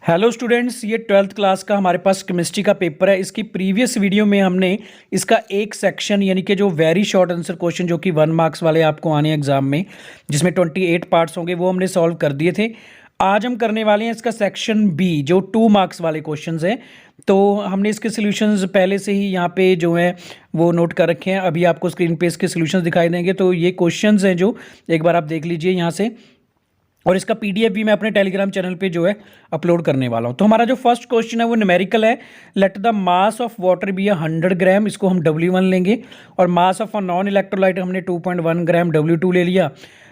Hello students, ये 12th class का हमारे पास केमिस्ट्री का पेपर है। इसकी प्रीवियस वीडियो में हमने इसका एक सेक्शन यानी कि जो वेरी शॉर्ट आंसर क्वेश्चन जो कि 1 मार्क्स वाले आपको आने एग्जाम में, जिसमें 28 पार्ट्स होंगे, वो हमने सॉल्व कर दिए थे। आज हम करने वाले हैं इसका सेक्शन बी जो 2 मार्क्स वाले क्वेश्चंस हैं। तो हमने इसके सॉल्यूशंस पहले से ही यहाँ पे जो है वो नोट कर रखे हैं। अभी आपको स्क्रीन पे इसके सॉल्यूशंस दिखाई देंगे। तो ये क्वेश्चंस हैं जो एक बार आप देख लीजिए यहाँ से, और इसका पीडीएफ भी मैं अपने टेलीग्राम चैनल पे जो है अपलोड करने वाला हूँ। तो हमारा जो फर्स्ट क्वेश्चन है वो न्यूमेरिकल है। Let the mass of water be 100 gram, इसको हम W1 लेंगे। और mass of a non electrolyte हमने 2.1 ग्राम W2 ले लिया।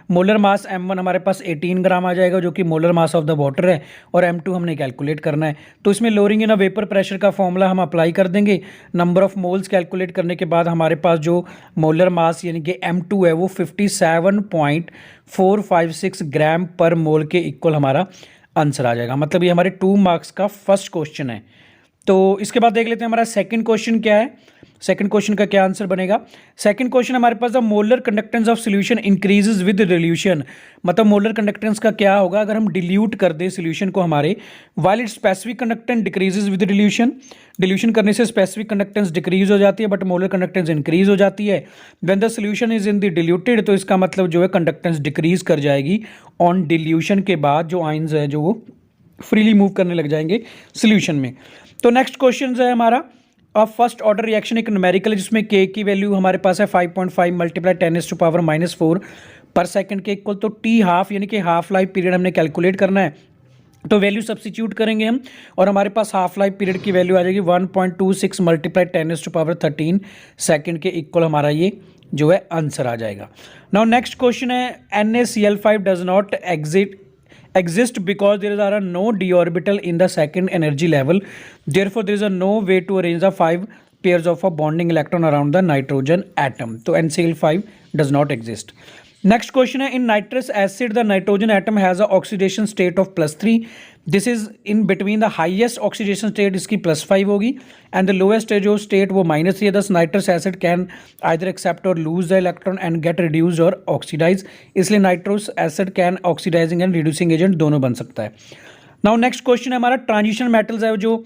मोलर मास M1 हमारे पास 18 ग्राम आ जाएगा, जो कि molar mass of the water है। और M2 हमने कैलकुलेट करना है। तो इसमें lowering in a vapour pressure का फॉर्मूला हम अप्लाई कर देंगे। नंबर ऑफ मोल्स कैलकुलेट करने के बाद हमारे पास जो मोलर मास यानी कि M2 है वो 57.456 ग्राम पर मोल के इक्वल हमारा आंसर आ जाएगा। मतलब ये हमारे 2 मार्क्स का फर्स्ट क्वेश्चन है। तो इसके बाद देख लेते हैं हमारा सेकंड क्वेश्चन क्या है। सेकंड क्वेश्चन का क्या आंसर बनेगा। सेकंड क्वेश्चन हमारे पास the molar conductance of solution increases with dilution. मतलब मोलर कंडक्टेंस का क्या होगा अगर हम डिल्यूट कर दें सॉल्यूशन को हमारे, while it specific conductance decreases with dilution. Dilution करने से स्पेसिफिक कंडक्टेंस डिक्रीज हो जाती है, बट मोलर कंडक्टेंस इंक्रीज हो जाती है। When the solution is in the diluted, तो इसका मतलब जो है कंडक्टेंस डिक्रीज कर जाएगी ऑन डिल्यूशन के बाद। जो आयंस है जो वो फ्रीली मूव करने लग जाएंगे सॉल्यूशन में। तो नेक्स्ट क्वेश्चन है हमारा अब फर्स्ट ऑर्डर रिएक्शन एक न्यूमेरिकल है, जिसमें के की वैल्यू हमारे पास है 5.5 मल्टीप्लाई 10⁻⁻⁴ पर सेकंड के इक्वल। तो टी हाफ यानी कि हाफ लाइफ पीरियड हमने कैलकुलेट करना है। तो वैल्यू सब्स्टिट्यूट करेंगे हम, और हमारे पास हाफ लाइफ पीरियड की वैल्यू आ जाएगी 1.26 मल्टीप्लाई 10⁻13 सेकंड के इक्वल हमारा ये जो है आंसर आ जाएगा। नाउ नेक्स्ट क्वेश्चन है NaCl5 does not exist because there are no d orbital in the second energy level, therefore there is a no way to arrange the 5 pairs of a bonding electron around the nitrogen atom. तो NaCl5 does not exist. Next question है in nitrous acid the nitrogen atom has a oxidation state of +3. This is in between the highest oxidation state इसकी +5 होगी, and the lowest जो state वो -3 है। Thus nitrous acid can either accept or lose the electron and get reduced or oxidized. इसलिए nitrous acid can oxidizing and reducing agent दोनों बन सकता है। Now next question है हमारा ट्रांजिशन मेटल्स है जो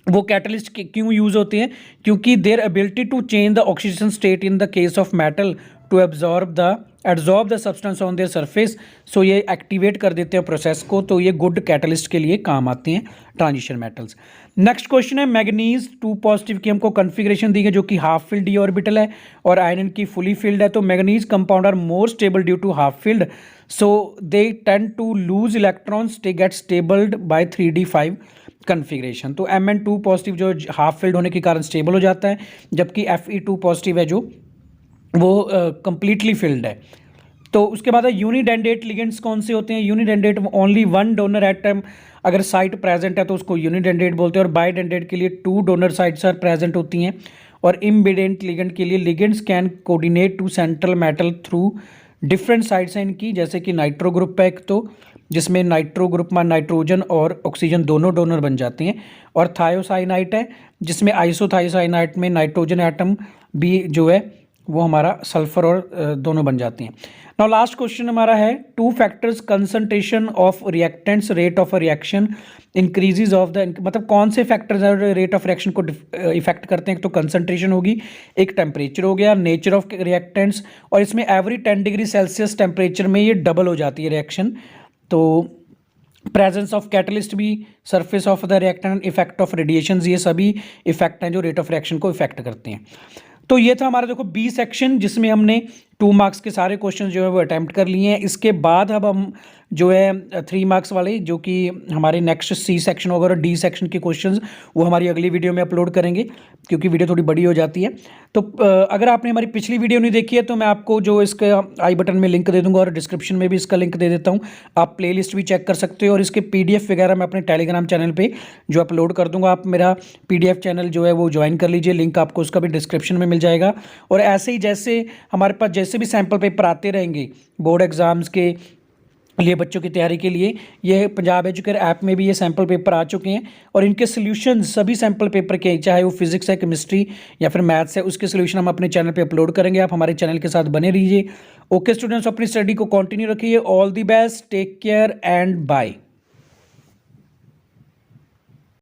वो कैटलिस्ट क्यों यूज होते हैं, क्योंकि their ability to change the oxidation state in the case of metal to absorb the substance on their surface. So ये एक्टिवेट कर देते हैं प्रोसेस को, तो ये गुड कैटलिस्ट के लिए काम आते हैं ट्रांजिशन मेटल्स। नेक्स्ट क्वेश्चन है मैग्नीज 2 पॉजिटिव की हमको कन्फिग्रेशन दी है जो कि हाफ फिल्ड डी ऑर्बिटल है, और आयरन की फुली फिल्ड है। तो manganese compound are more stable due to half filled, so they tend to lose electrons, they get stabled by 3d5 configuration. तो Mn2 पॉजिटिव जो हाफ फिल्ड होने के कारण स्टेबल हो जाता है, जबकि Fe2 पॉजिटिव है जो वो कंप्लीटली फिल्ड है। तो उसके बाद यूनिडेंडेट लिगेंड्स कौन से होते हैं। यूनिडेंडेट ओनली 1 डोनर एटम अगर साइट प्रेजेंट है तो उसको यूनिडेंडेट बोलते हैं, और बाइडेंडेट के लिए 2 डोनर साइट्स आर प्रेजेंट होती हैं। और इम्बिडेंट लिगेंड के लिए ligands can coordinate to central metal through different sites हैं इनकी, जैसे कि नाइट्रो ग्रुप है एक, तो जिसमें नाइट्रो ग्रुप में नाइट्रोजन और ऑक्सीजन दोनों डोनर बन जाती हैं। और थायोसाइनाइट है जिसमें आइसोथायोसाइनाइट में नाइट्रोजन एटम भी जो है वो हमारा सल्फर और दोनों बन जाती हैं। नाउ लास्ट क्वेश्चन हमारा है 2 factors concentration of reactants rate of reaction increases of the, मतलब कौन से फैक्टर्स रेट ऑफ रिएक्शन को इफेक्ट करते हैं। तो कंसंट्रेशन होगी, एक टेम्परेचर हो गया, नेचर ऑफ रिएक्टेंट्स, और इसमें एवरी 10 डिग्री सेल्सियस टेम्परेचर में ये डबल हो जाती है रिएक्शन। तो प्रेजेंस ऑफ कैटलिस्ट भी, surface of the reactant, effect of radiation, ये सभी इफेक्ट हैं जो रेट ऑफ रिएक्शन को इफेक्ट करते हैं। तो ये था हमारा देखो बी सेक्शन, जिसमें हमने 2 मार्क्स के सारे क्वेश्चन जो है वो अटैम्प्ट कर लिए हैं। इसके बाद अब हम जो है 3 मार्क्स वाले जो कि हमारे नेक्स्ट सी सेक्शन होगा और डी सेक्शन के क्वेश्चंस वो हमारी अगली वीडियो में अपलोड करेंगे, क्योंकि वीडियो थोड़ी बड़ी हो जाती है। तो अगर आपने हमारी पिछली वीडियो नहीं देखी है तो मैं आपको जो इसका आई बटन में लिंक दे दूंगा, और डिस्क्रिप्शन में भी इसका लिंक दे देता हूँ। आप प्लेलिस्ट भी चेक कर सकते हो, और इसके PDF वगैरह मैं अपने टेलीग्राम चैनल पर जो अपलोड कर दूँगा। आप मेरा PDF चैनल जो है वो ज्वाइन कर लीजिए, लिंक आपको उसका भी डिस्क्रिप्शन में मिल जाएगा। और ऐसे ही जैसे हमारे पास जैसे भी सैम्पल पेपर आते रहेंगे बोर्ड एग्जाम्स के लिए, बच्चों की तैयारी के लिए, ये पंजाब एजुकेयर ऐप में भी ये सैम्पल पेपर आ चुके हैं, और इनके सोल्यूशन सभी सैम्पल पेपर के, चाहे वो फिजिक्स है, केमिस्ट्री या फिर मैथ्स है, उसके सोल्यूशन हम अपने चैनल पे अपलोड करेंगे। आप हमारे चैनल के साथ बने रहिए। ओके स्टूडेंट्स, अपनी स्टडी को कंटिन्यू रखिए। All the best, take care and bye.